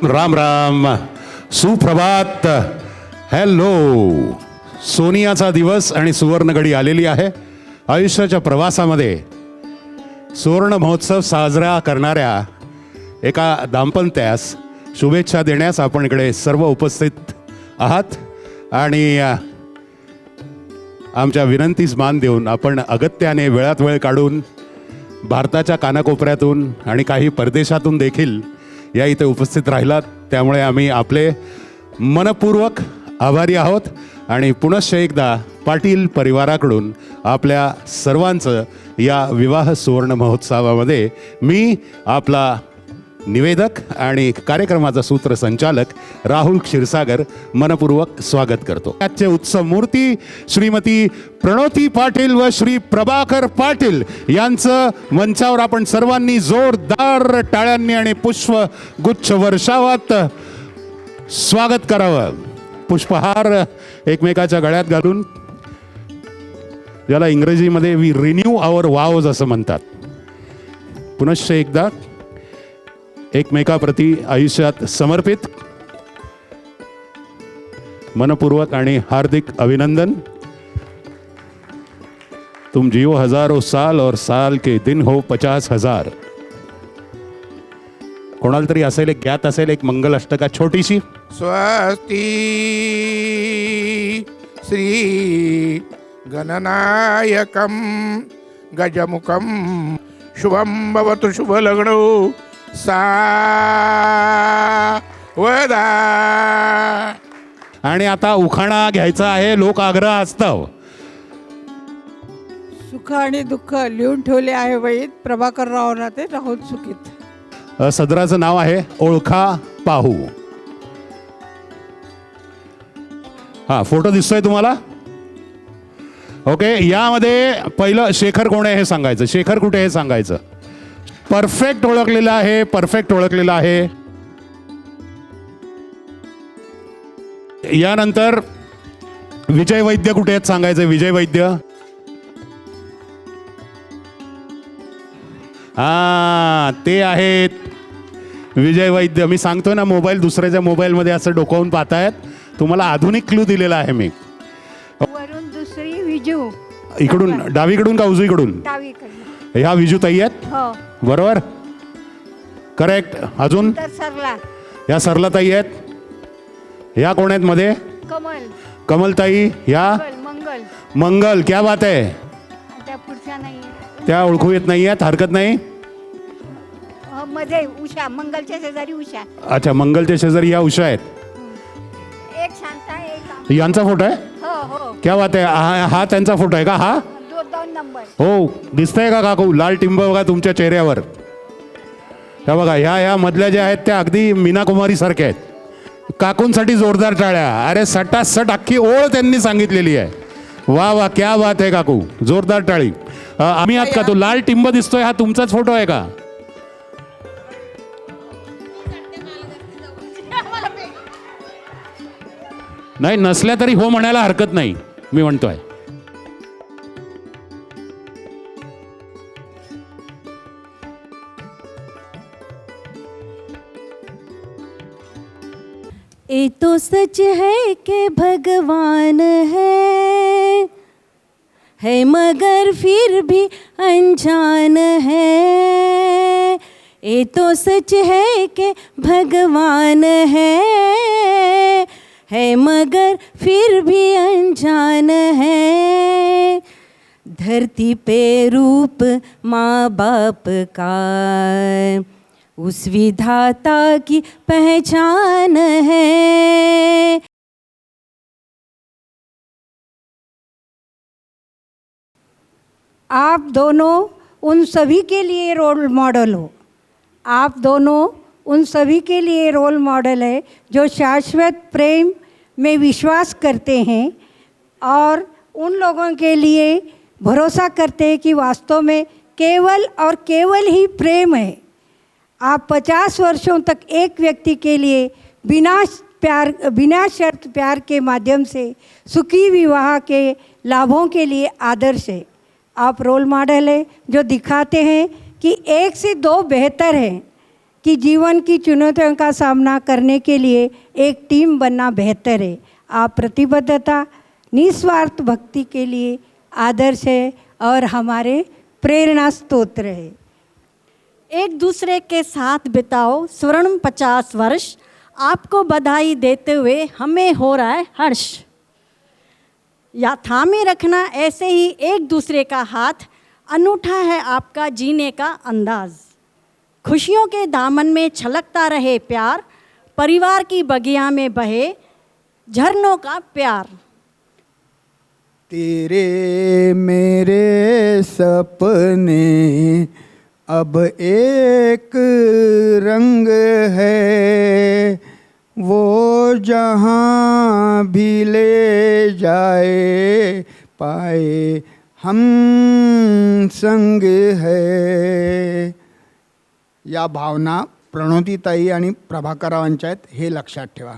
राम राम, सुप्रभात, हॅलो. सोनियाचा दिवस आणि सुवर्णघडी आलेली आहे. आयुष्याच्या प्रवासामध्ये सुवर्ण महोत्सव साजरा करणाऱ्या एका दाम्पत्यास शुभेच्छा देण्यास आपण इकडे सर्व उपस्थित आहात आणि आमच्या विनंतीस मान देऊन आपण अगत्याने वेळात वेळ काढून भारताच्या कानाकोपऱ्यातून आणि काही परदेशातून देखील या इथे उपस्थित राहिलात, त्यामुळे आम्ही आपले मनपूर्वक आभारी आहोत आणि पुनश्च एकदा पाटील परिवाराकडून आपल्या सर्वांचं या विवाह सुवर्ण महोत्सवामध्ये मी आपला निवेदक आणि कार्यक्रमाचा सूत्रसंचालक राहुल क्षीरसागर मनपूर्वक स्वागत करतो. आजचे उत्सव मूर्ती श्रीमती प्रणोती पाटील व श्री प्रभाकर पाटील यांचं मंचावर आपण सर्वांनी जोरदार टाळ्यांनी आणि पुष्पगुच्छ वर्षावात स्वागत करावं. पुष्पहार एकमेकाच्या गळ्यात घालून, ज्याला इंग्रजीमध्ये वी रिन्यू आवर वाव्ज असं म्हणतात, पुनश्च एकदा एकमेकाप्रती आयुष्यात समर्पित मनपूर्वक आणि हार्दिक अभिनंदन. तुम जियो हजारों साल और साल के दिन हो 50,000. कोणाला तरी असेल, एक ज्ञात असेल एक मंगल अष्टका छोटीशी. स्वस्ति श्री गणनायकं गजमुखं शुभं भवतु शुभलग्नो सावधा. आणि आता उखाणा घ्यायचा आहे, लोक आग्रह असतं. सुख आणि दुःख लिहून ठेवले आहे वहीत, प्रभाकरराव राहते राहुल सुखीत. सदराचं नाव आहे ओळखा पाहू. हा फोटो दिसतोय तुम्हाला? ओके, यामध्ये पहिलं शेखर कोण आहे हे सांगायचं. शेखर कुठे हे सांगायचं. परफेक्ट ओळखलेला आहे, परफेक्ट ओळखलेला आहे. यानंतर विजय वैद्य कुठे आहेत सांगायचं. विजय वैद्य, हा ते आहेत विजय वैद्य. मी सांगतोय ना, मोबाईल दुसऱ्याच्या मोबाईलमध्ये असं डोकावून पाहतायत. तुम्हाला आधुनिक क्लू दिलेला आहे मी. वरून दुसरी विजू, इकडून डावीकडून का उजवीकडून? डावीकडे. ह्या विजू ताई आहेत, हो. बरोबर, करेक्ट. अजून तर सरला या सरला ताई आहेत. ह्या कोण आहेत मध्ये? कमल. कमलताई. ह्या मंगल. मंगल. क्या बात आहे. त्या पुढच्या नाही, त्या ओळखू येत नाही आहेत, हरकत नाही. मध्ये उषा, मंगलच्या शेजारी उषा. अच्छा, मंगलच्या शेजारी या उषा आहेत. एक शांता, एक यांचा फोटो आहे. हो हो. क्या बात आहे. हा त्यांचा फोटो आहे का? हा 2 नंबर. हो, दिसतंय का काकू? लाल टिंब बघा तुमच्या चेहऱ्यावर. ह्या बघा, ह्या मधल्या ज्या आहेत त्या अगदी मीना कुमारी सारख्या आहेत. काकूंसाठी जोरदार टाळ्या. अरे सटासट अख्खी ओळ त्यांनी सांगितलेली आहे. वा वा, क्या बात आहे काकू, जोरदार टाळी. आम्ही आहात का? तो लाल टिंब दिसतोय हा तुमचाच फोटो आहे का? नाही, नसल्या तरी हो म्हणायला हरकत नाही, मी म्हणतोय. ये तो सच है कि भगवान है मगर फिर भी अनजान है. ये तो सच है कि भगवान है मगर फिर भी अनजान है. धरती पे रूप माँ बाप का उस विधाता की पहचान है. आप दोनों उन सभी के लिए रोल मॉडल हो. आप दोनों उन सभी के लिए रोल मॉडल है जो शाश्वत प्रेम में विश्वास करते हैं और उन लोगों के लिए भरोसा करते हैं कि वास्तव में केवल और केवल ही प्रेम है. आप 50 वर्षों तक एक व्यक्ति के लिए बिना शर्त प्यार के माध्यम से सुखी विवाह के लाभों के लिए आदर्श है. आप रोल मॉडल है जो दिखाते हैं कि एक से दो बेहतर हैं, कि जीवन की चुनौतियों का सामना करने के लिए एक टीम बनना बेहतर है। आप प्रतिबद्धता, निस्वार्थ भक्ति के लिए आदर्श है और हमारे प्रेरणा स्तोत्र है। एक दूसरे के साथ बिताओ स्वर्ण 50 वर्ष, आपको बधाई देते हुए हमें हो रहा है हर्ष। या थामे रखना ऐसे ही एक दूसरे का हाथ, अनूठा है आपका जीने का अंदाज। खुशियों के दामन में छलकता रहे प्यार, परिवार की बगिया में बहे झरनों का प्यार। तेरे मेरे सपने अब एक रंग है, वो जहाँ भी ले जाए पाए हम संग है। या भावना प्रणोतीताई आणि प्रभाकररावांच्या आहेत हे लक्षात ठेवा।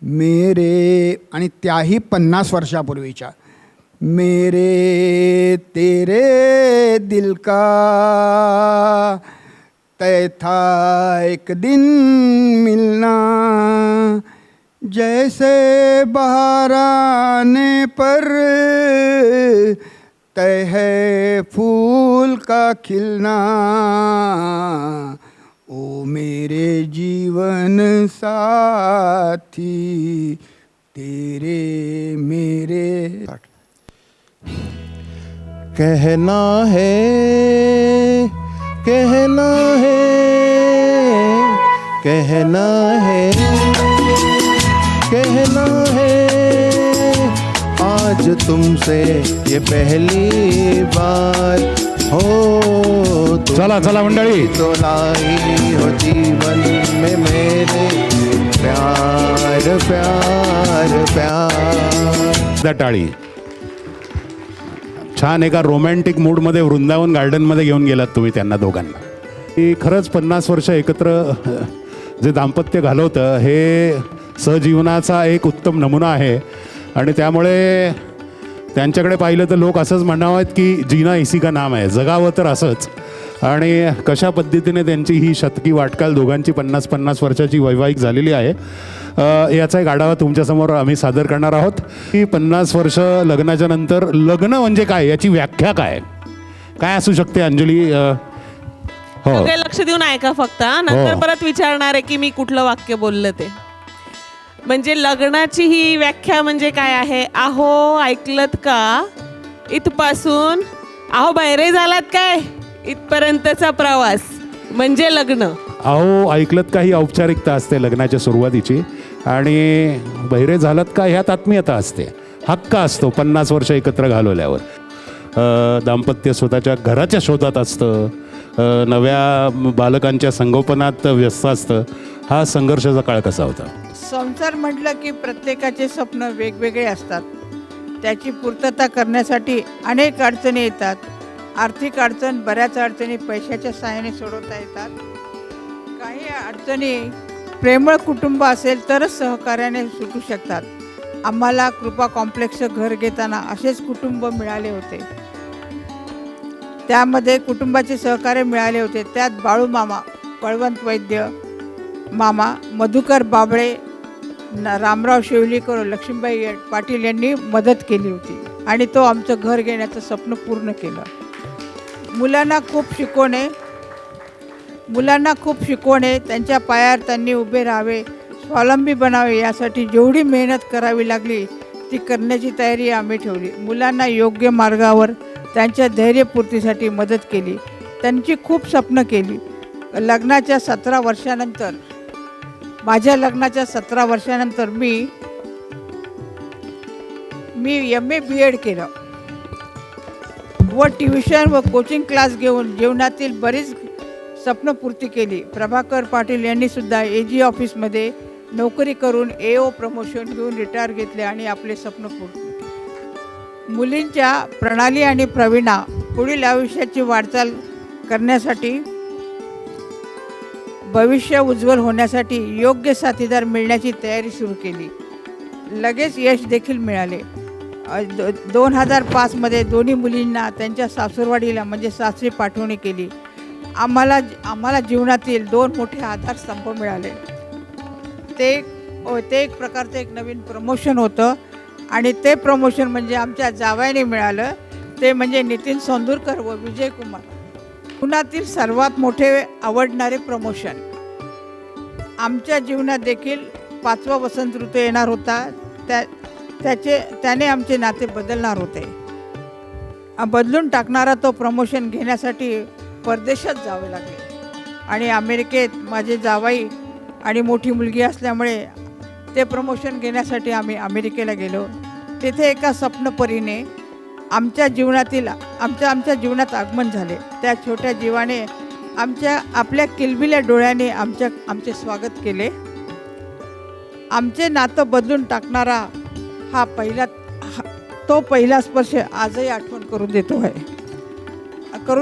मेरे आणि त्याही 50 वर्षापूर्वीच्या, मेरे तेरे दिल का तय था एक दिन मिलना, जैसे बहार आने पर तय है फूल का खिलना। ओ मेरे जीवन साथी तेरे मेरे। कहना है, कहना है, कहना है, कहना है, आज तुमसे ये पहली बार हो। चला चला मंडळी, तो लाई हो जीवन में मेरे प्यार प्यार प्यार। टाळी। छान एका रोमॅन्टिक मूडमध्ये वृंदावन गार्डनमध्ये घेऊन गेलात तुम्ही त्यांना दोघांना। की खरंच 50 वर्ष एकत्र जे दाम्पत्य घालवतं हे सहजीवनाचा एक उत्तम नमुना आहे। आणि त्यामुळे त्यांच्याकडे पाहिलं तर लोक असंच म्हणावेत की जीना इसी का नाम आहे, जगावं तर असंच। आणि कशा पद्धतीने त्यांची ही शतकी वाटकाल दोघांची 50-50 वर्षाची वैवाहिक झालेली आहे याचा एक आढावा तुमच्यासमोर आम्ही सादर करणार आहोत। की 50 वर्ष लग्नाच्या नंतर लग्न म्हणजे काय याची व्याख्या काय काय असू शकते अंजली? हो, सगळे लक्ष देऊन ऐका फक्त, नंतर परत विचारणार आहे की मी कुठलं वाक्य बोललं ते। म्हणजे लग्नाची ही व्याख्या म्हणजे काय आहे? आहो ऐकलत का, इथपासून आहो बहिरे झालात काय, इथपर्यंतचा प्रवास म्हणजे लग्न। अहो ऐकलत का ही औपचारिकता असते लग्नाच्या सुरुवातीची, आणि बहिरे झालात का ह्यात आत्मीयता असते, हक्क असतो 50 वर्ष एकत्र घालवल्यावर। दाम्पत्य स्वतःच्या घराच्या शोधात असतं, नव्या बालकांच्या संगोपनात व्यस्त असतं। हा संघर्षाचा काळ कसा होता? संसार म्हटलं की प्रत्येकाचे स्वप्न वेगवेगळे असतात, त्याची पूर्तता करण्यासाठी अनेक अडचणी येतात। आर्थिक अडचण, बऱ्याच अडचणी पैशाच्या सहाय्याने सोडवता येतात। काही अडचणी प्रेमळ कुटुंब असेल तरच सहकार्याने सुटू शकतात। आम्हाला कृपा कॉम्प्लेक्सचं घर घेताना असेच कुटुंब मिळाले होते, त्यामध्ये कुटुंबाचे सहकार्य मिळाले होते। त्यात बाळू मामा, बळवंत वैद्य मामा, मधुकर बाबळे, रामराव शेवलीकर, लक्ष्मीबाई पाटील यांनी मदत केली होती आणि तो आमचं घर घेण्याचं स्वप्न पूर्ण केलं। मुलांना खूप शिकवणे, त्यांच्या पायावर त्यांनी उभे राहावे, स्वावलंबी बनावे यासाठी जेवढी मेहनत करावी लागली ती करण्याची तयारी आम्ही ठेवली। मुलांना योग्य मार्गावर त्यांच्या धैर्यपूर्तीसाठी मदत केली, त्यांची खूप स्वप्न केली। लग्नाच्या 17 वर्षानंतर, माझ्या लग्नाच्या 17 वर्षानंतर मी MA BEd केलं व ट्युशन व कोचिंग क्लास घेऊन जीवनातील बरीच स्वप्नपूर्ती केली। प्रभाकर पाटील यांनी सुद्धा AG ऑफिसमध्ये नोकरी करून AO प्रमोशन घेऊन रिटायर घेतले आणि आपले स्वप्न पूर्ण। मुलींच्या प्रणाली आणि प्रवीणा पुढील आयुष्याची वाटचाल करण्यासाठी, भविष्य उज्ज्वल होण्यासाठी योग्य साथीदार मिळण्याची तयारी सुरू केली। लगेच यश देखील मिळाले। 2005 मध्ये दोन्ही मुलींना त्यांच्या सासूरवाडीला म्हणजे सासरी पाठवणी केली। आम्हाला जीवनातील 2 मोठे आधारस्तंभ मिळाले. ते एक प्रकारचं एक नवीन प्रमोशन होतं आणि ते प्रमोशन म्हणजे आमच्या जावयाने मिळालं. ते म्हणजे नितीन सोंदूरकर व विजय कुमार. जीवनातील सर्वात मोठे आवडणारे प्रमोशन. आमच्या जीवनात देखील 5वा वसंत ऋतू येणार होता. त्याने आमचे नाते बदलणार होते. बदलून टाकणारा तो प्रमोशन घेण्यासाठी परदेशात जावे लागले आणि अमेरिकेत माझे जावई आणि मोठी मुलगी असल्यामुळे ते प्रमोशन घेण्यासाठी आम्ही अमेरिकेला गेलो. तिथे एका स्वप्नपरीने आमच्या जीवनात आगमन झाले. त्या छोट्या जीवाने आपल्या किलबिल्या डोळ्याने आमचे स्वागत केले. आमचे नातं बदलून टाकणारा तो पहिला स्पर्श आजही आठवण करून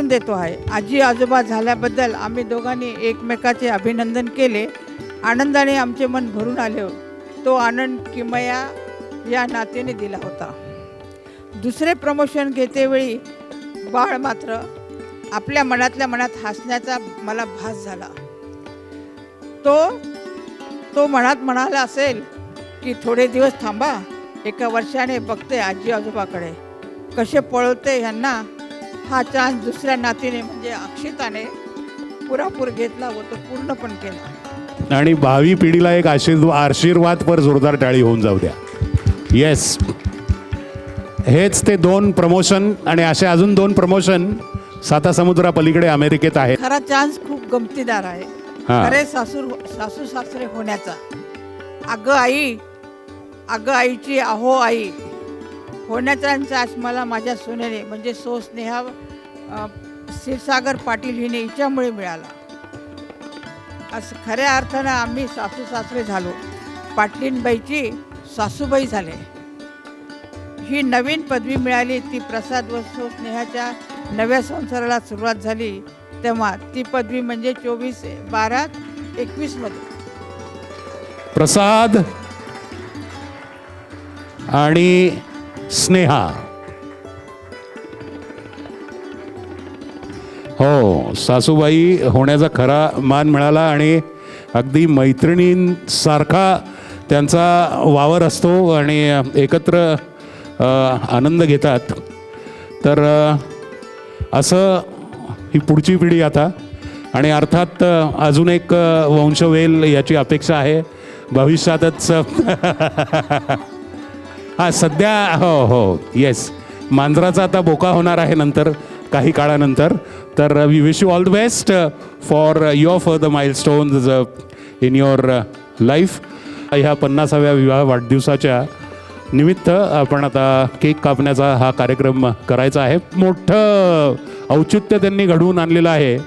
देतो आहे. आजी आजोबा झाल्याबद्दल आम्ही दोघांनी एकमेकाचे अभिनंदन केले. आनंदाने आमचे मन भरून आले. तो आनंद किमया या नात्याने दिला होता. दुसरे प्रमोशन घेतेवेळी बाळ मात्र आपल्या मनातल्या मनात हसण्याचा मला भास झाला. तो मनात म्हणाला असेल की थोडे दिवस थांबा, 1 वर्षाने बघते आजी आजोबाकडे कसे पळवते ह्यांना. हा चान्स दुसऱ्या नातीने म्हणजे अक्षिताने पुरापूर घेतला व तो पूर्ण पण केला. आणि भावी पिढीला एक आशीर्वाद पर जोरदार टाळी होऊन जाऊ द्या. येस, हेच ते 2 प्रमोशन आणि असे अजून 2 प्रमोशन साता समुद्रा पलीकडे अमेरिकेत आहेत. खरा चान्स खूप गमतीदार आहे. खरे सासू सासरे होण्याचा. अगं आईची अहो आई होण्याचा चान्स मला माझ्या सुनेने म्हणजे स्नेहा क्षीरसागर पाटील हिने हिच्यामुळे मिळाला. असं खऱ्या अर्थानं आम्ही सासू सासरे झालो. पाटलींबाईची सासूबाई झाले. ही नवीन पदवी मिळाली ती प्रसाद व स्नेहाच्या नव्या संसाराला सुरुवात झाली तेव्हा. ती पदवी म्हणजे 24/12/21 मध्ये. प्रसाद आणि स्नेहा, हो, सासूबाई होण्याचा खरा मान मिळाला आणि अगदी मैत्रिणींसारखा त्यांचा वावर असतो आणि एकत्र आनंद घेतात. तर असं ही पुढची पिढी आता आणि अर्थात अजून एक वंशवेल याची अपेक्षा आहे भविष्यातच. हां, सध्या हो येस, मांजराचा आता बोका होणार आहे नंतर काही काळानंतर. तर we wish you all the best for your further milestones in your life. ह्या 50व्या विवाह वाढदिवसाच्या निमित्त आपण आता केक कापण्याचा हा कार्यक्रम करायचा आहे. मोठं औचित्य त्यांनी घडवून आणलेलं आहे.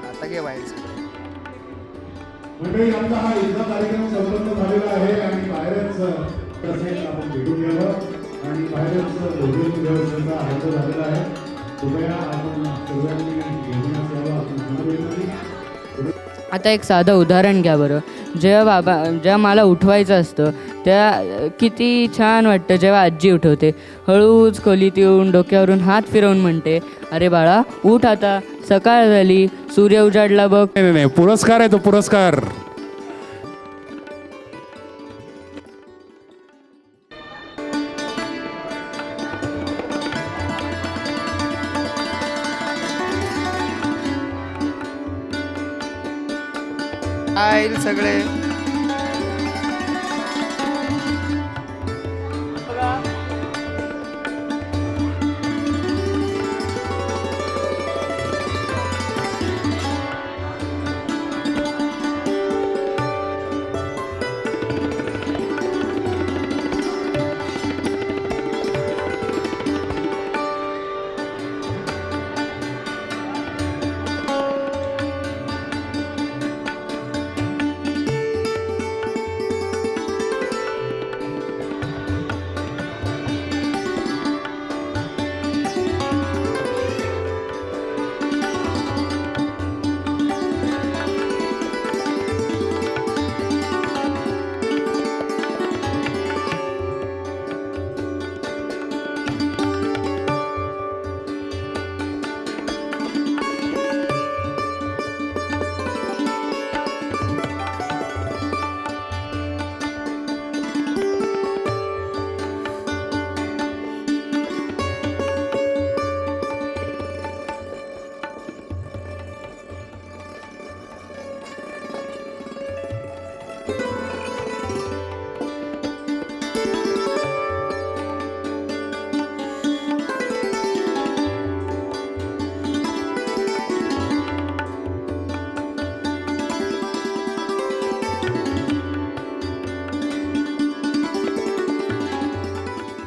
आता घे वाईट. मंडळी, आमचा हा इथला कार्यक्रम संपन्न झालेला आहे आणि बाहेरच आपण भेटून घ्यावं आणि बाहेरच भोजन व्यवस्थेचा आरंभ झालेला आहे. कृपया आपण सर्वांनी घेऊनच यावं. आपण आता एक साधं उदाहरण घ्या बरं. जेव्हा मला उठवायचं असतं त्या किती छान वाटतं जेव्हा आजी उठवते. हळूच खोलीत येऊन डोक्यावरून हात फिरवून म्हणते, अरे बाळा उठ आता, सकाळ झाली, सूर्य उजाडला बघ. नाही, पुरस्कार आहे तो, पुरस्कार. सगळे